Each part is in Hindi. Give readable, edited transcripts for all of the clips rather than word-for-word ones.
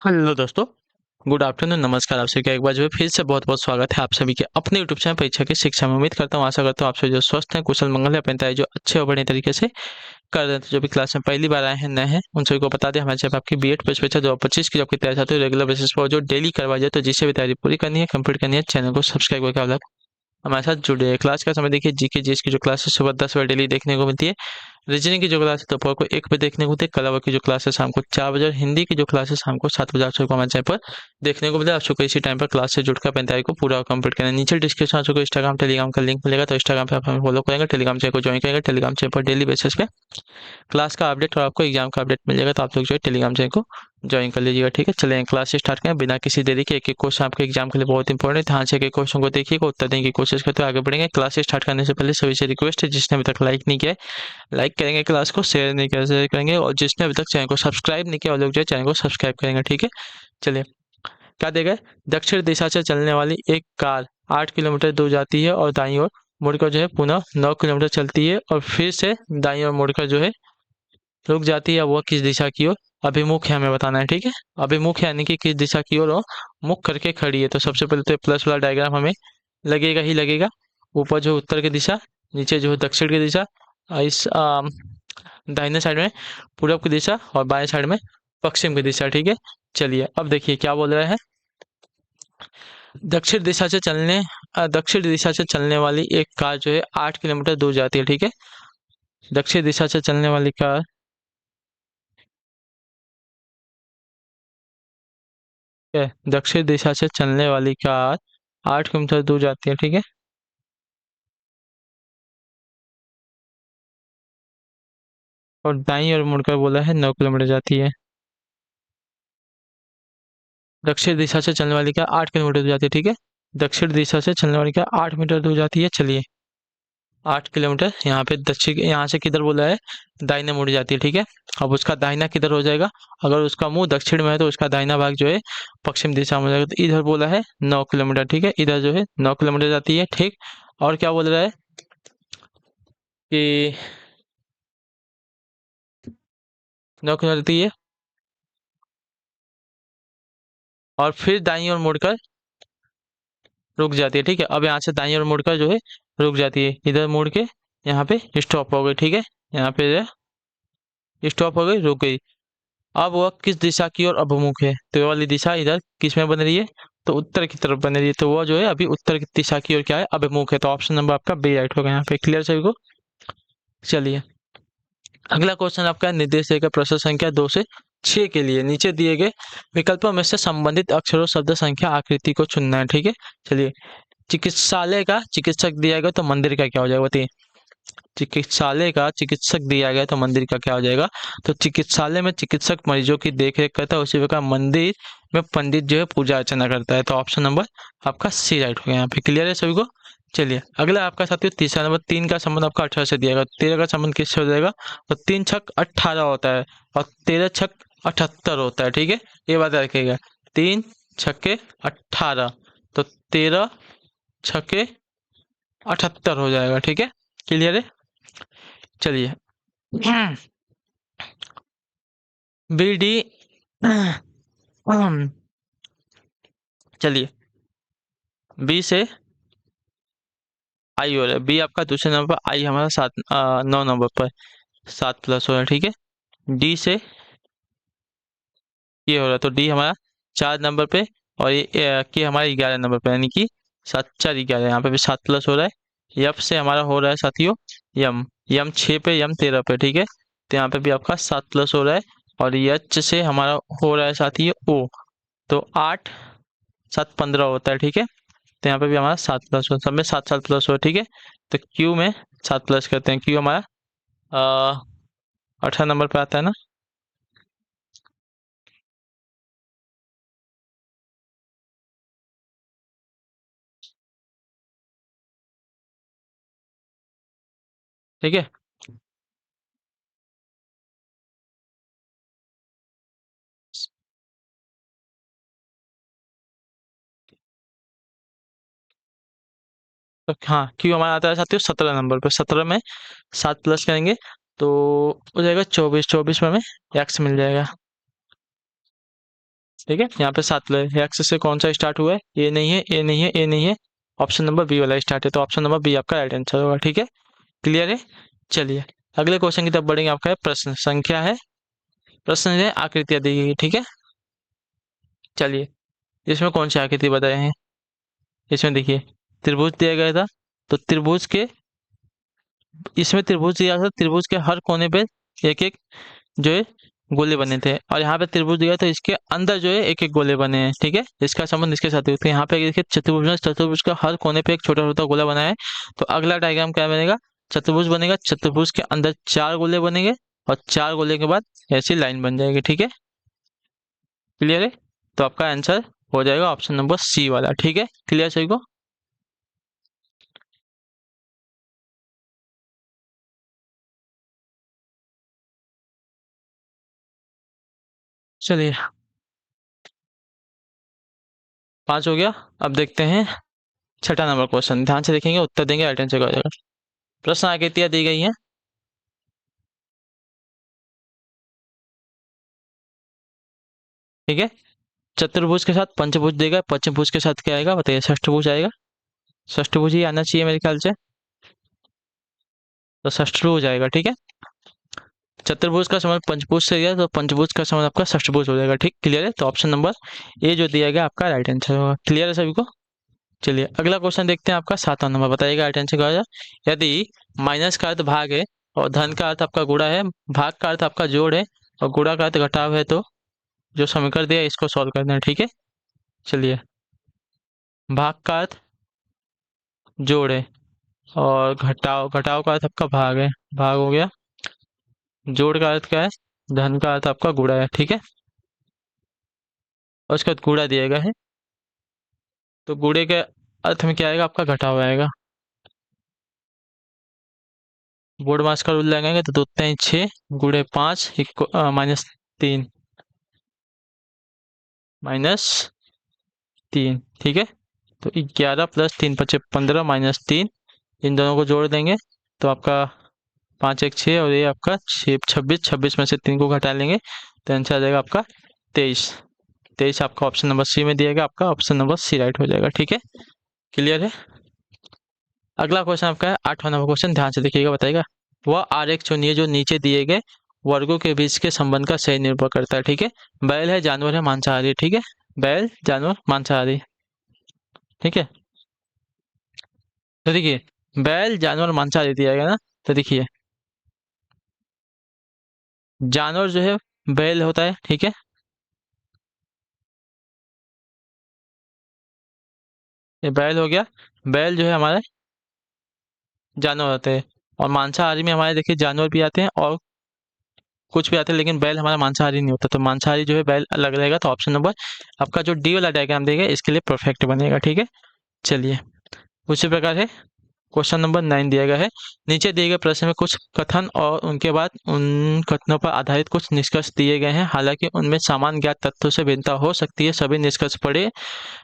हेलो दोस्तों। गुड आफ्टरनून, नमस्कार। आप सभी का एक बार जो है फिर से बहुत बहुत स्वागत है आप सभी के अपने यूट्यूब चैनल परीक्षा की शिक्षा में। उम्मीद करता हूँ, आशा करता हूँ आप सभी जो स्वस्थ हैं, कुशल मंगल है, अपनी तैयारी जो अच्छे और बढ़िया तरीके से कर रहे हैं। तो जो भी क्लास में पहली बार आए हैं, नए हैं, उन सभी को बता दें, हमारे चैनल आपकी बीएड परीक्षा 2025 की जो आपकी तैयारी चाहते हो रेगुलर बेसिस पर जो डेली करवाई जाए, तो जिससे भी तैयारी पूरी करनी है, कंप्लीट करनी है, चैनल को सब्सक्राइब करके आप हमारे साथ जुड़े। क्लास का समय देखिए, जीके जीएस की जो क्लास है सुबह 10 बजे डेली देखने को मिलती है। रीजनिंग की जो क्लास है दोपहर को 1 बजे देखने को मिलती है। कला वर्क की जो क्लास है शाम को 4 बजे, और हिंदी की जो क्लास है शाम को 7 बजे आप सबको हमारे चैनल पर देखने को मिलेगा। आप सबको इसी टाइम पर क्लास से जुड़कर अपनी तैयारी को पूरा कंप्लीट करना है। नीचे डिस्क्रिप्शन आप सबको इंस्टाग्राम टेलीग्राम का लिंक मिलेगा, तो इंस्टाग्राम पे आप हमें फॉलो करेंगे, टेलीग्राम चैनल को ज्वाइन करेंगे। टेलीग्राम चैनल पर डेली बेसिस पे क्लास का अपडेट और आपको एग्जाम का अपडेट मिल जाएगा, तो आप लोग जो है टेलीग्राम चैनल को ज्वाइन कर लीजिएगा। ठीक है, चलें क्लास स्टार्ट करें बिना किसी देरी के। एक एक क्वेश्चन आपके एग्जाम के लिए बहुत इंपॉर्टेंट है, ध्यान से एक एक क्वेश्चन को देखिएगा, उत्तर देने की कोशिश करते हुए आगे बढ़ेंगे। क्लास स्टार्ट करने से पहले सभी से रिक्वेस्ट है, जिसने अभी तक लाइक नहीं किया है, लाइक करेंगे क्लास को, शेयर नहीं किया शेयर करेंगे, और जिसने अभी तक चैनल को सब्सक्राइब नहीं किया वो लोग जो है चैनल को सब्सक्राइब करेंगे। ठीक है, चलिए क्या देगा। दक्षिण दिशा से चलने वाली एक कार 8 किलोमीटर दूर जाती है और दाईं ओर मुड़कर जो है पुनः 9 किलोमीटर चलती है, और फिर से दाईं ओर मुड़कर जो है रुक जाती है। वह किस दिशा की ओर अभिमुख है, हमें बताना है। ठीक है, अभिमुख यानी कि किस दिशा की ओर वो मुख करके खड़ी है। तो सबसे पहले तो प्लस वाला डायग्राम हमें लगेगा ही लगेगा। ऊपर जो उत्तर की दिशा, नीचे जो है दक्षिण की दिशा, इस दाहिने साइड में पूरब की दिशा, और बाएं साइड में पश्चिम की दिशा। ठीक है, चलिए अब देखिए क्या बोल रहे हैं। दक्षिण दिशा से चलने वाली एक कार जो है 8 किलोमीटर दूर जाती है। ठीक है, दक्षिण दिशा से चलने वाली कार है, दक्षिण दिशा से चलने वाली कार 8 किलोमीटर दूर जाती है। ठीक है, और दाईं ओर मुड़कर बोला है 9 किलोमीटर जाती है। दक्षिण दिशा से चलने वाली कार 8 किलोमीटर दूर जाती है। ठीक है, दक्षिण दिशा से चलने वाली कार 8 मीटर दूर जाती है। चलिए 8 किलोमीटर यहाँ पे दक्षिण, यहाँ से किधर बोला है, दाहिने मुड़ जाती है। ठीक है, अब उसका दाहिना किधर हो जाएगा, अगर उसका मुंह दक्षिण में है तो उसका दाहिना भाग जो है पश्चिम दिशा में हो जाएगा। तो इधर बोला है 9 किलोमीटर। ठीक है, इधर जो है 9 किलोमीटर जाती है। ठीक, और क्या बोल रहा है कि 9 किलोमीटर जाती है और फिर दाईं ओर मुड़कर रुक जाती है। ठीक है, अब यहाँ से दाईं ओर मुड़कर जो है रुक जाती है, इधर मुड़ के यहाँ पे स्टॉप हो गई। ठीक है, यहाँ पे स्टॉप हो गई, रुक गई। अब वह किस दिशा की ओर अभिमुख है, तो ये वाली दिशा इधर किस में बन रही है, तो उत्तर की तरफ बन रही है। तो वह जो है अभी उत्तर की दिशा की ओर क्या है, अभिमुख है। तो ऑप्शन नंबर आपका बी राइट होगा यहाँ पे। क्लियर सभी को। चलिए अगला क्वेश्चन आपका निर्देश देगा प्रश्न संख्या 2 से 6 के लिए नीचे दिए गए विकल्पों में से संबंधित अक्षरों शब्द संख्या आकृति को चुनना है। ठीक है, चलिए चिकित्सालय का चिकित्सक दिया गया तो मंदिर का क्या हो जाएगा बताइए। चिकित्सालय का चिकित्सक दिया गया तो मंदिर का क्या हो जाएगा। तो चिकित्सालय में चिकित्सक मरीजों की देखरेख करता है, उसी प्रकार मंदिर में पंडित जो है पूजा अर्चना करता है। तो ऑप्शन नंबर आपका सी राइट हो गया यहाँ पे। क्लियर है सभी को। चलिए अगला आपका साथियों तीसरा नंबर, 3 का संबंध आपका 18 से दिया गया, 13 का संबंध किससे हो जाएगा। तो 3 छक 18 होता है और 13 छक 78 होता है। ठीक है, ये बात रखिएगा। 3 छक्के 18, तो 13 छक्के 78 हो जाएगा। ठीक है, क्लियर है। चलिए बी डी चलिए बी से आई हो रहा है, बी आपका दूसरे नंबर पर, आई हमारा 9 नंबर पर 7+ हो रहा है। ठीक है, डी से ये हो रहा है, तो डी हमारा 4 नंबर पे, और ये हमारा 11 नंबर पे, यानी कि 7 4 11, यहाँ पे भी 7+ हो रहा है। एफ से हमारा हो रहा है साथियों यम, यम 6 पे, यम 13 पे। ठीक है, तो यहाँ पे भी आपका 7+ हो रहा है। और एच से हमारा हो रहा है साथियों ओ, तो 8 7 15 होता है। ठीक है, तो यहाँ पे भी हमारा 7+ हो, सब में 7 7+ हो। ठीक है, तो क्यू में 7+ करते हैं, क्यू हमारा 18 नंबर पे आता है ना। ठीक है, तो हाँ क्यू हमारा आता है साथियों 17 नंबर पे। 17 में 7+ करेंगे तो हो जाएगा 24, 24 में हमें एक्स मिल जाएगा। ठीक है, यहाँ पे 7 ले एक्स से कौन सा स्टार्ट हुआ है, ए नहीं है, ए नहीं है, ए नहीं है, ऑप्शन नंबर बी वाला स्टार्ट है, तो ऑप्शन नंबर बी आपका राइट आंसर होगा। ठीक है, क्लियर है। चलिए अगले क्वेश्चन की तरफ बढ़ेंगे। आपका है प्रश्न संख्या है, प्रश्न है आकृतियां दी गई। ठीक है, चलिए इसमें कौन सी आकृति बताए हैं। इसमें देखिए त्रिभुज दिया गया था, तो त्रिभुज के, इसमें त्रिभुज दिया था, त्रिभुज के हर कोने पे एक एक जो है गोले बने थे, और यहाँ पे त्रिभुज दिया तो इसके अंदर जो है एक एक गोले बने हैं। ठीक है, इसका संबंध इसके साथ है। तो यहाँ पे देखिए चतुर्भुज में, चतुर्भुज का हर कोने पे एक छोटा छोटा गोला बना है, तो अगला डायग्राम क्या बनेगा, चतुर्भुज बनेगा, चतुर्भुज के अंदर 4 गोले बनेंगे, और 4 गोले के बाद ऐसी लाइन बन जाएगी। ठीक है, क्लियर है। तो आपका आंसर हो जाएगा ऑप्शन नंबर सी वाला। ठीक है, क्लियर सही को। चलिए 5 हो गया। अब देखते हैं छठा नंबर क्वेश्चन, ध्यान से देखेंगे, उत्तर देंगे, राइट आंसर हो जाएगा। प्रश्न आकृतियां दी गई हैं। ठीक है, चतुर्भुज के साथ पंचभुज देगा, पंचभुज के साथ क्या आएगा बताइए, षष्ठभुज आएगा। षष्ठभुज ही आना चाहिए मेरे ख्याल से, तो षष्ठभुज आएगा। ठीक है, चतुर्भुज का संबंध पंचभुज से गया, तो पंचभुज का संबंध आपका षष्ठभुज हो जाएगा। ठीक, क्लियर है। तो ऑप्शन नंबर ए जो दिया गया आपका राइट आंसर होगा। क्लियर है सभी को। चलिए अगला क्वेश्चन देखते हैं। आपका 7वां नंबर बताइएगा राइट आंसर क्या होगा। यदि माइनस का अर्थ भाग है, और धन का अर्थ आपका गुणा है, भाग का अर्थ आपका जोड़ है, और गुणा का अर्थ घटाव है, तो जो समीकरण दिया है इसको सॉल्व करना है। ठीक है, चलिए भाग का अर्थ जोड़ है, और घटाव, घटाव का अर्थ आपका भाग है, भाग हो गया, जोड़ का अर्थ क्या है, धन का अर्थ आपका गुणा है। ठीक है, और उसका गुणा दिया गया है, तो गुणे के अर्थ में क्या आएगा आपका घटाव आएगा। बोर्ड मास का रूल लगाएंगे तो 2 3 6 गुणे 5 -3, -3। ठीक है, तो 11 + 3 = 15 -3, इन दोनों को जोड़ देंगे तो आपका 5 1 6, और ये आपका 6 26, 26 में से 3 को घटा लेंगे तो आंसर आ जाएगा आपका 23। 23 आपका ऑप्शन नंबर सी में दिया गया, आपका ऑप्शन नंबर सी राइट हो जाएगा। ठीक है, क्लियर है। अगला क्वेश्चन आपका है 8वां नंबर क्वेश्चन, ध्यान से देखिएगा, बताएगा वह आरेख चुनिए जो नीचे दिए गए वर्गों के बीच के संबंध का सही निर्भर करता है। ठीक है, बैल है, जानवर है, मांसाहारी। ठीक है, बैल, जानवर, मांसाहारी। ठीक है, तो देखिए बैल, जानवर, मांसाहारी दिया गया ना, तो देखिए जानवर जो है बैल होता है। ठीक है, ये बैल हो गया, बैल जो है हमारे जानवर होते हैं, और मांसाहारी में हमारे देखिए जानवर भी आते हैं और कुछ भी आते हैं, लेकिन बैल हमारा मांसाहारी नहीं होता, तो मांसाहारी जो है बैल अलग रहेगा, तो ऑप्शन नंबर आपका जो डी वाला डायग्राम देगा इसके लिए परफेक्ट बनेगा। ठीक है, चलिए उसी प्रकार है क्वेश्चन नंबर 9 दिया गया है। नीचे दिए गए प्रश्न में कुछ कथन और उनके बाद उन कथनों पर आधारित कुछ निष्कर्ष दिए गए हैं, हालांकि उनमें सामान्य ज्ञात तथ्यों से भिन्नता हो सकती है। सभी निष्कर्ष पढ़े,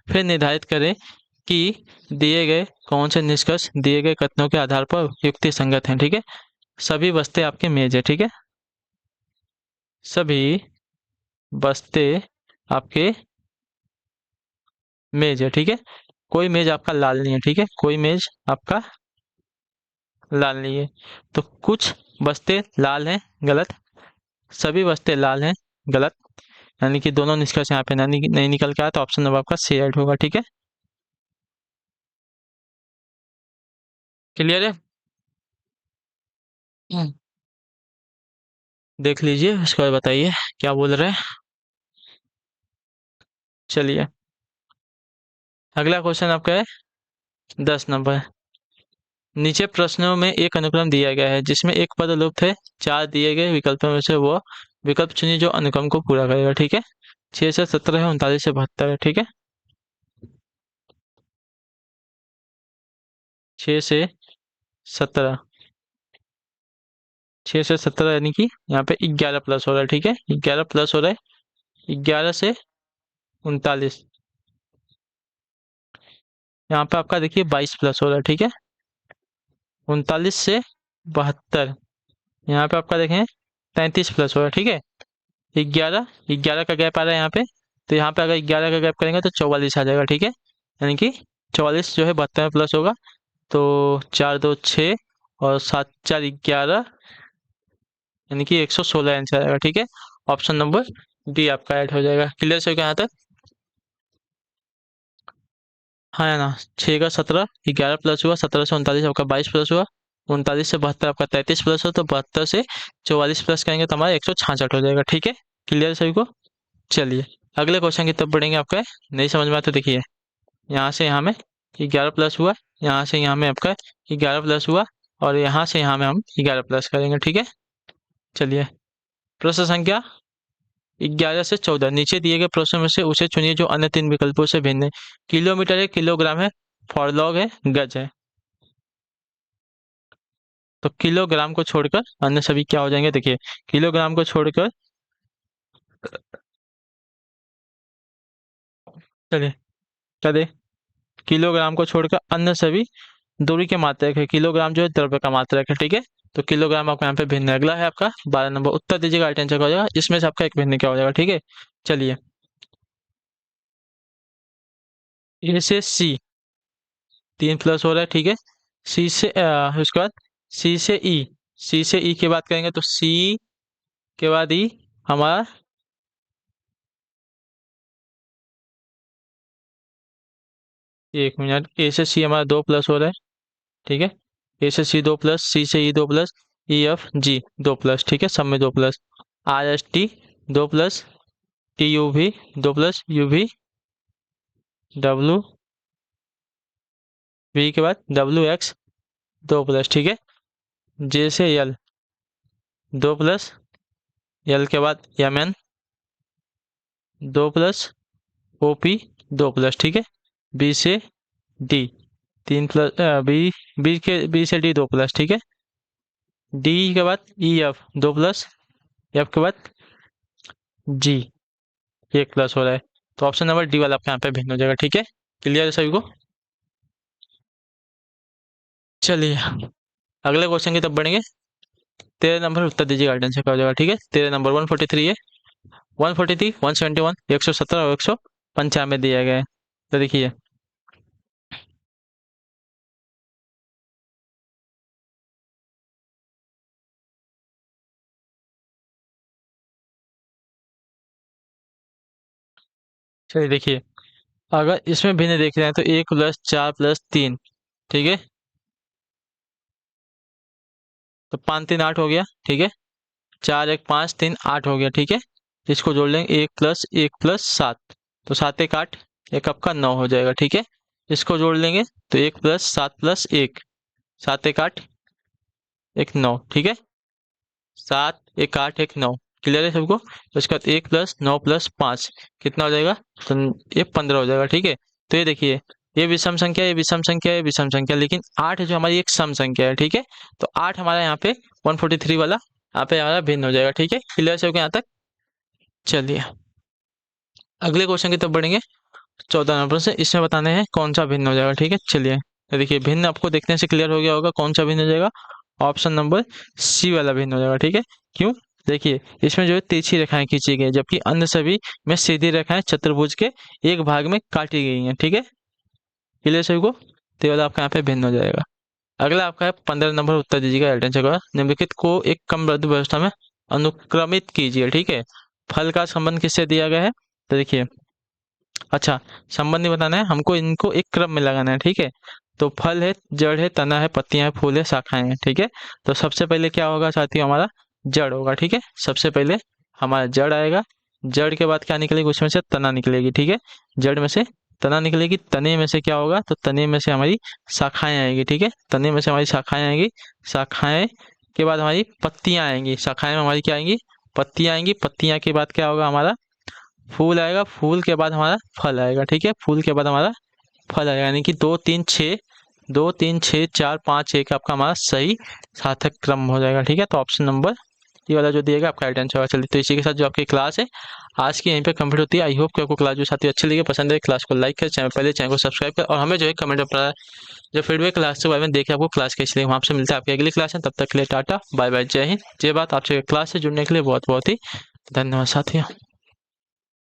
फिर निर्धारित करें कि दिए गए कौन से निष्कर्ष दिए गए कथनों के आधार पर युक्ति संगत हैं। ठीक है, सभी बस्ते आपके मेज है। ठीक है, सभी बस्ते आपके मेज है। ठीक है, कोई मेज आपका लाल नहीं है। ठीक है, कोई मेज आपका लाल नहीं है, तो कुछ बस्ते लाल हैं, गलत। सभी बस्ते लाल हैं, गलत। यानी कि दोनों निष्कर्ष यहाँ पे नहीं निकल के आया, तो ऑप्शन नंबर आपका सी राइट होगा। ठीक है, क्लियर है। हम्म, देख लीजिए, उसके बाद बताइए क्या बोल रहे हैं। चलिए अगला क्वेश्चन आपका है 10 नंबर। नीचे प्रश्नों में एक अनुक्रम दिया गया है जिसमें एक पद लुप्त है, 4 दिए गए विकल्पों में से वो विकल्प चुनिए जो अनुक्रम को पूरा करेगा। ठीक है, 6 से 17 है, 39 से 72 है। ठीक है, 6 से 17, 6 से 17 यानी कि यहाँ पे 11 प्लस हो रहा है। ठीक है, 11 प्लस हो रहा है, 11 से 39, यहाँ पे आपका देखिए 22 प्लस हो रहा है। ठीक है, 39 से 72, यहाँ पे आपका देखें 33 प्लस हो रहा है। ठीक है, 11 11 का गैप आ रहा है यहाँ पे, तो यहाँ पे अगर 11 का गैप करेंगे तो 44 आ जाएगा, ठीक है। यानी कि 44 जो है 72 में प्लस होगा, तो 4 2 6 और 7 4 11, यानी कि 116 आंसर आएगा, ठीक है। ऑप्शन नंबर डी आपका ऐड हो जाएगा। क्लियर से यहाँ तक? हाँ है ना। 6 का 17, 11 प्लस हुआ, 17 से 39 आपका 22 प्लस हुआ, 39 से 72 आपका 33 प्लस हो, तो 72 से 44 प्लस करेंगे तो हमारा 166 हो जाएगा, ठीक है। क्लियर सभी को? चलिए अगले क्वेश्चन की तरफ बढ़ेंगे। आपका नहीं समझ में आया तो देखिए, यहाँ से यहाँ में 11 प्लस हुआ, यहाँ से यहाँ में आपका 11 प्लस हुआ, और यहाँ से यहाँ में हम 11 प्लस करेंगे, ठीक है। चलिए प्रश्न संख्या 11 से 14, नीचे दिए गए प्रश्न में से उसे चुनिए जो अन्य 3 विकल्पों से भिन्न है। किलोमीटर है, किलोग्राम है, फॉरलॉग है, गज है। तो किलोग्राम को छोड़कर अन्य सभी क्या हो जाएंगे? देखिए किलोग्राम को छोड़कर, चलिए क्या दे, किलोग्राम को छोड़कर अन्य सभी दूरी के मात्रक है। किलोग्राम जो है द्रव्य का मात्रक है, ठीक है। तो किलोग्राम आपका यहाँ पे भिन्न है। अगला है आपका 12 नंबर, उत्तर दीजिएगा, राइट आंसर क्या हो जाएगा इसमें से आपका एक भिन्न क्या हो जाएगा, ठीक है। चलिए ए से सी 3 प्लस हो रहा है, ठीक है। सी से उसके बाद सी से ई, सी से ई की बात करेंगे तो सी के बाद ई हमारा, एक मिनट, ए से सी हमारा 2 प्लस हो रहा है, ठीक है। ए से सी 2 प्लस, सी से ई 2 plus, E F G 2 plus, ठीक है, सब में 2 plus. R S T 2 plus, T U भी 2 प्लस, यू भी डब्ल्यू वी के बाद डब्ल्यू एक्स 2 प्लस, ठीक है। जे से एल 2 प्लस, एल के बाद M N 2 plus, O P 2 plus, ठीक है। बी से डी 3 प्लस, बी से डी 2 प्लस, ठीक है। डी के बाद ई एफ 2 प्लस, एफ के बाद जी 1 प्लस हो रहा है। तो ऑप्शन नंबर डी वाला आपके यहाँ पे भिन्न हो जाएगा, ठीक है। क्लियर है सभी को? चलिए अगले क्वेश्चन की तरफ बढ़ेंगे। 13 नंबर उत्तर दीजिए, गाइडेंस का हो जाएगा, ठीक है। 13 नंबर 143 है, 143, 171, 117 और 195 दिया गया है। तो देखिए चलिए देखिए, अगर इसमें भिन्न देख रहे हैं तो 1 प्लस 4 प्लस 3, ठीक है। तो 5 3 8 हो गया, ठीक है। 4 1 5 3 8 हो गया, ठीक है। इसको जोड़ लेंगे 1 प्लस 7, तो 7 1 8, एक आपका 9 हो जाएगा, ठीक है। इसको जोड़ लेंगे तो 1 प्लस 7 प्लस 1, 7 1 8 1 9, ठीक है। 7 1 8 1 9, क्लियर है सबको? तो इसके बाद 1 प्लस 9 प्लस 5 कितना हो जाएगा? तो ये 15 हो जाएगा, ठीक है। तो ये देखिए, ये विषम संख्या, ये विषम संख्या, ये विषम संख्या, लेकिन 8 जो हमारी एक सम संख्या है, ठीक है। तो 8 हमारा यहाँ पे 143 वाला यहाँ पे हमारा भिन्न हो जाएगा, ठीक है। क्लियर से हो गया यहाँ तक? चलिए अगले क्वेश्चन की तरफ बढ़ेंगे। 14 नंबर से, इसमें बताने हैं कौन सा भिन्न हो जाएगा, ठीक है। चलिए तो देखिए, भिन्न आपको देखने से क्लियर हो गया होगा कौन सा भिन्न हो जाएगा। ऑप्शन नंबर सी वाला भिन्न हो जाएगा, ठीक है। क्यों? देखिए इसमें जो है तिरछी रेखाएं खींची गई है, जबकि अन्य सभी में सीधी रेखाएं चतुर्भुज के एक भाग में काटी गई हैं, ठीक है। क्लियर सभी को? तो ये वाला आपका यहाँ पे भिन्न हो जाएगा। अगला आपका है 15 नंबर, उत्तर दीजिएगा, एल्टन का निम्नलिखित को एक क्रमबद्ध व्यवस्था में अनुक्रमित कीजिए, ठीक है। फल का संबंध किससे दिया गया है? तो देखिए, अच्छा, संबंध नहीं बताना है हमको, इनको एक क्रम में लगाना है, ठीक है। तो फल है, जड़ है, तना है, पत्तियां है, फूल है, शाखाएं हैं, ठीक है। तो सबसे पहले क्या होगा साथियों? हमारा जड़ होगा, ठीक है। सबसे पहले हमारा जड़ आएगा, जड़ के बाद क्या निकलेगी? उसमें से तना निकलेगी, ठीक है। जड़ में से तना निकलेगी, तने में से क्या होगा? तो तने में से हमारी शाखाएं आएगी, ठीक है। तने में से हमारी शाखाएं आएंगी, शाखाएं के बाद हमारी पत्तियां आएंगी, शाखाएं में हमारी क्या आएंगी? पत्तियां आएंगी, पत्तियां के बाद क्या होगा? हमारा फूल आएगा, फूल के बाद हमारा फल आएगा, ठीक है। फूल के बाद हमारा फल आएगा, यानी कि 2 3 6, 2 3 6 4 5 1 आपका हमारा सही सार्थक क्रम हो जाएगा, ठीक है। तो ऑप्शन नंबर ये वाला जो दिएगा आपका राइट आंसर होगा। चलिए तो इसी के साथ जो आपकी क्लास है आज की यहीं पे कंप्लीट होती है। आई होप कि आपको क्लास जो साथी अच्छी लगी, पसंद है, क्लास को लाइक कर, चैनल पहले चैनल को सब्सक्राइब कर, और हमें जो है कमेंट पर जो फीडबैक क्लास के बारे में देखे आपको क्लास कैसी लगी, वहाँ से मिलता है आपकी अगली क्लास है। तब तक के लिए टाटा बाय बाय, जय हिंद, जय बात। आपसे क्लास से जुड़ने के लिए बहुत बहुत ही धन्यवाद साथियों।